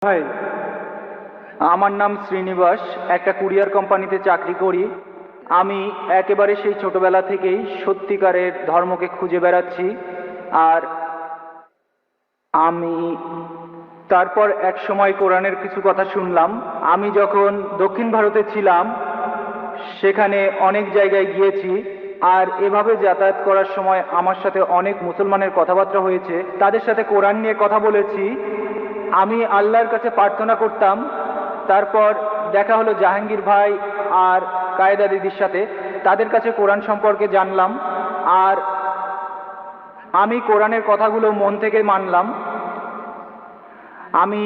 High, আমার নাম শ্রীনিবাস। একটা কুরিয়ার কোম্পানিতে চাকরি করি। আমি একেবারে সেই ছোটবেলা থেকেই সত্যিকারের ধর্মকে খুঁজে বেড়াচ্ছি। আর আমি তারপর এক সময় কোরআনের কিছু কথা শুনলাম। আমি যখন দক্ষিণ ভারতে ছিলাম সেখানে অনেক জায়গায় গিয়েছি। আর এভাবে যাতায়াত করার সময় আমার সাথে অনেক মুসলমানের কথাবার্তা হয়েছে, তাদের সাথে কোরআন নিয়ে কথা বলেছি। আমি আল্লাহর কাছে প্রার্থনা করতাম। তারপর দেখা হলো জাহাঙ্গীর ভাই আর কায়েদা দিদির সাথে, তাদের কাছে কোরআন সম্পর্কে জানলাম। আর আমি কোরআনের কথাগুলো মন থেকে মানলাম। আমি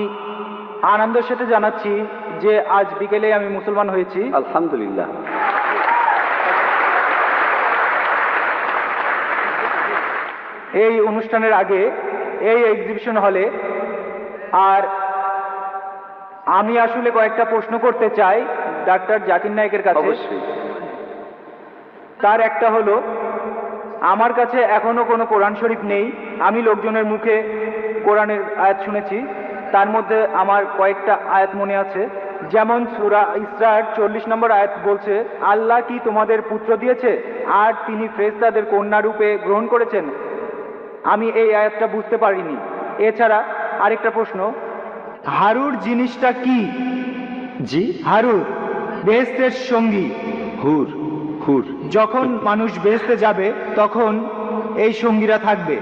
আনন্দের সাথে জানাচ্ছি যে আজ বিকেলে আমি মুসলমান হয়েছি। আলহামদুলিল্লাহ। এই অনুষ্ঠানের আগে এই এক্সিবিশন হলে। আর আমি আসলে কয়েকটা প্রশ্ন করতে চাই ডাক্তার জাকির নায়েকের কাছে। অবশ্যই। তার একটা হলো, আমার কাছে এখনো কোনো কোরআন শরীফ নেই। আমি লোকজনের মুখে কোরআনের আয়াত শুনেছি, তার মধ্যে আমার কয়েকটা আয়াত মনে আছে। যেমন সূরা ইসরার 40 নম্বর আয়াত বলছে, আল্লাহ কি তোমাদের পুত্র দিয়েছে আর তিনি ফেরেশতাদের কন্যা রূপে গ্রহণ করেছেন। আমি এই আয়াতটা বুঝতে পারিনি। এছাড়া আরেকটা প্রশ্ন, হারুর জিনিসটা কি? জি, হারুর বেহেশতের সঙ্গী। হুর হুর। যখন মানুষ বেহেশতে যাবে তখন এই সঙ্গীরা থাকবে।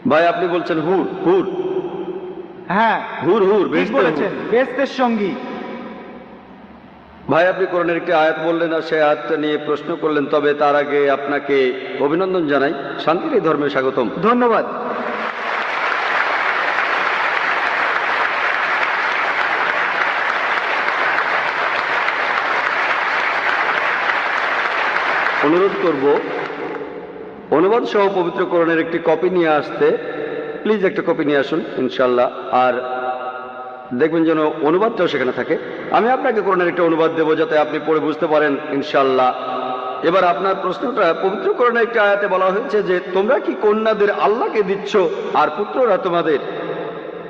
ভাই আপনি বলছেন হুর হুর? হ্যাঁ, হুর হুর ঠিক বেহেশতের বলেছেন, হুর। বেহেশতের সঙ্গী। ভাই আপনি কোরআনের একটি আয়াত বললেন আর সেই আয়াতটা নিয়ে প্রশ্ন করলেন, তবে তার আগে আপনাকে অভিনন্দন জানাই। শান্তির এই ধর্মে স্বাগতম। ধন্যবাদ। অনুরোধ করব অনুবাদ সহ পবিত্র কোরআনের একটি কপি নিয়ে আসতে। প্লিজ একটা কপি নিয়ে আসুন ইনশাল্লাহ। আর দেখবেন যেন অনুবাদটাও সেখানে থাকে। আমি আপনাকে কোরআনের একটা অনুবাদ দেবো যাতে আপনি পড়ে বুঝতে পারেন ইনশাল্লাহ। এবার আপনার প্রশ্নটা, পবিত্র কোরআনের একটা আয়াতে বলা হয়েছে যে তোমরা কি কন্যাদের আল্লাহকে দিচ্ছ আর পুত্ররা তোমাদের।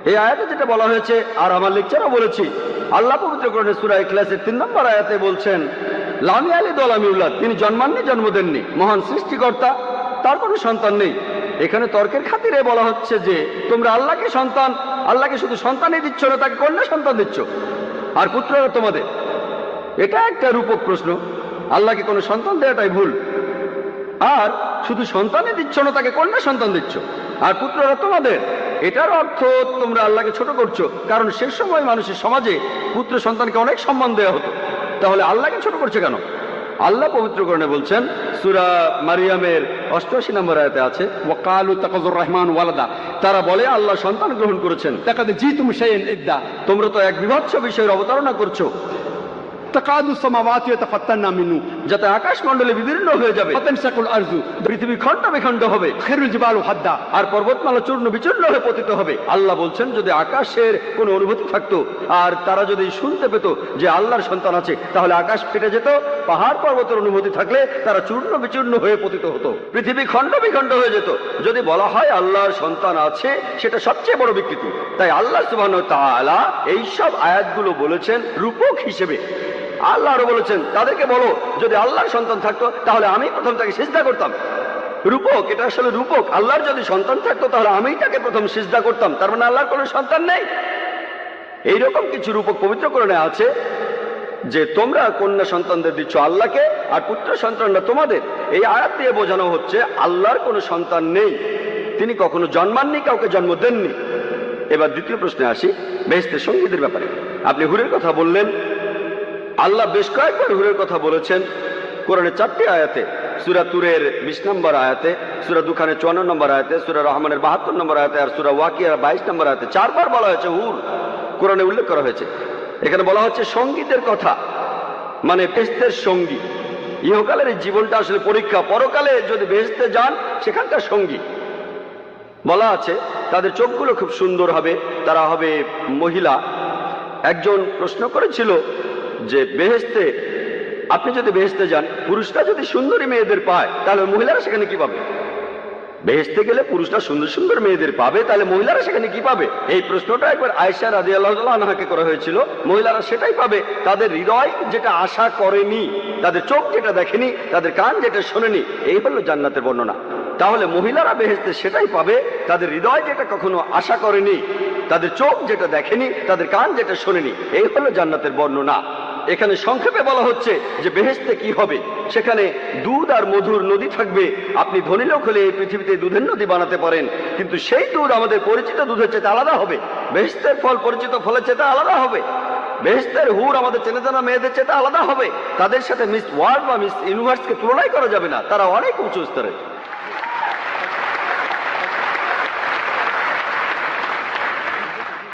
এই আয়াতে যেটা বলা হয়েছে, আর আমার লেকচারও বলেছি, আল্লাহ পবিত্র কোরআনের সূরা ইখলাসের 3 নম্বর আয়াতে বলছেন, লাম ইয়ালিদ ওয়া লাম ইউলাদ, তিনি জন্মাননি, জন্ম দেননি, মহান সৃষ্টিকর্তা, তার কোনো সন্তান নেই। এখানে তর্কের খাতিরে বলা হচ্ছে যে তোমরা আল্লাহকে সন্তান, আল্লাহকে শুধু সন্তানই দিচ্ছ না, তাকে কন্যা সন্তান দিচ্ছ আর পুত্ররা তোমাদের। এটা একটা রূপক প্রশ্ন। আল্লাহকে কোনো সন্তান দেওয়াটাই ভুল। আর শুধু সন্তানই দিচ্ছ না, তাকে কন্যা সন্তান দিচ্ছ আর পুত্ররা তোমাদের। এটার অর্থ তোমরা আল্লাহকে ছোট করছো, কারণ শেষ সময় মানুষের সমাজে পুত্র সন্তানকে অনেক সম্মান দেওয়া হতো। তাহলে আল্লাহকে ছোট করছে কেন? আল্লাহ পবিত্র কোরআনে বলছেন, সূরা মারিয়ামের 88 নম্বর আয়াতে আছে, ওয়াকালু তাকাযুর রহমান ওয়ালাদা, তারা বলে আল্লাহ সন্তান গ্রহণ করেছেন। তাকাদ জিতুম শাইআন ইদ্দা, তোমরা তো এক বিভৎস বিষয়ের অবতারণা করছো। তাকাদু সামাওয়াতু ইয়াতাফাত্তারনা মিনহু, যাতে আকাশমণ্ডলে বিদীর্ণ হয়ে যাবে, ফাতানশাকুল আরজু, পৃথিবী খণ্ড বিখণ্ড হবে, খায়রুল জিবালু হাদ্দা, আর পর্বতমালা চূর্ণ বিচূর্ণ হয়ে পতিত হবে। আল্লাহ বলছেন যদি আকাশের কোনো অনুভূতি থাকতো আর তারা যদি শুনতে পেত যে আল্লাহর সন্তান আছে, তাহলে আকাশ ফেটে যেত, পাহাড় পর্বতের অনুভূতি থাকলে তারা চূর্ণ বিচূর্ণ হয়ে পতিত হতো, পৃথিবী খণ্ড বিখণ্ড হয়ে যেত। যদি বলা হয় আল্লাহর সন্তান আছে, সেটা সবচেয়ে বড় বিকৃতি। তাই আল্লাহ সুবহানাহু ওয়া তাআলা এইসব আয়াতগুলো বলেছেন রূপক হিসেবে। আল্লাহ আরো বলেছেন, তাদেরকে বলো যদি আল্লাহর সন্তান থাকতো তাহলে আমি প্রথম তাকে সিজদা করতাম। রূপক, এটা আসলে রূপক। আল্লাহর যদি সন্তান থাকতো তাহলে আমি তাকে প্রথম সিজদা করতাম, তার মানে আল্লাহর কোনো সন্তান নেই। এইরকম কিছু রূপক পবিত্র কোরআনে আছে যে তোমরা কন্যা সন্তানদের দিচ্ছ আল্লাহকে আর পুত্র সন্তানরা তোমাদের। এই আয়াত দিয়ে বোঝানো হচ্ছে আল্লাহর কোনো সন্তান নেই, তিনি কখনো জন্মাননি, কাউকে জন্ম দেননি। এবার দ্বিতীয় প্রশ্নে আসি, বেহেশতের সঙ্গীদের ব্যাপারে। আপনি হুরের কথা বললেন। আল্লাহ বেশ কয়েকবার হুরের কথা বলেছেন কোরআনের 4টি আয়াতে। সূরা তুরের 20 নম্বর আয়াতে, সূরা দুখানের 54 নম্বর আয়াতে, সূরা রহমানের 72 নম্বর আয়াতে আর সূরা ওয়াকিয়ার 22 নম্বর আয়াতে 4 বার বলা হয়েছে হুর, কোরআনে উল্লেখ করা হয়েছে। এখানে বলা হচ্ছে সঙ্গীদের কথা, মানে বেহেশতের সঙ্গী। ইহকালের এই জীবনটা আসলে পরীক্ষা, পরকালে যদি বেহেশতে যান সেখানকার সঙ্গী। বলা আছে তাদের চোখগুলো খুব সুন্দর হবে, তারা হবে মহিলা। একজন প্রশ্ন করেছিল যে বেহেশতে, আপনি যদি বেহেশতে যান, পুরুষরা যদি সুন্দরী মেয়েদের পায় তাহলে মহিলারা সেখানে কি পাবে? বেহেশতে গেলে পুরুষরা সুন্দর সুন্দর মেয়েদের পাবে, তাহলে মহিলারা সেখানে কি পাবে? এই প্রশ্নটা একবার আয়েশা রাদিয়াল্লাহু আনহাকে করা হয়েছিল। মহিলারা সেটাই পাবে তাদের হৃদয় যেটা আশা করেনি, তাদের চোখ যেটা দেখেনি, তাদের কান যেটা শোনেনি। এই হলো জান্নাতের বর্ণনা। তাহলে মহিলারা বেহেশতে সেটাই পাবে তাদের হৃদয় যেটা কখনো আশা করেনি, তাদের চোখ যেটা দেখেনি, তাদের কান যেটা শোনেনি। এই হলো জান্নাতের বর্ণনা। এখানে সংক্ষেপে বলা হচ্ছে যে বেহেশতে কি হবে, সেখানে দুধ আর মধুর নদী থাকবে। আপনি ধনী লোক হলে এই পৃথিবীতে দুধের নদী বানাতে পারেন, কিন্তু সেই দুধ আমাদের পরিচিত দুধের চেয়ে আলাদা হবে। বেহেশতের ফল পরিচিত ফলের চেয়ে আলাদা হবে। বেহেশতের হুর আমাদের চেনা জানা মেয়েদের চেয়ে আলাদা হবে। তাদের সাথে মিস ওয়ার্ল্ড বা মিস ইউনিভার্সকে তুলনাই করা যাবে না, তারা অনেক উঁচু স্তরে।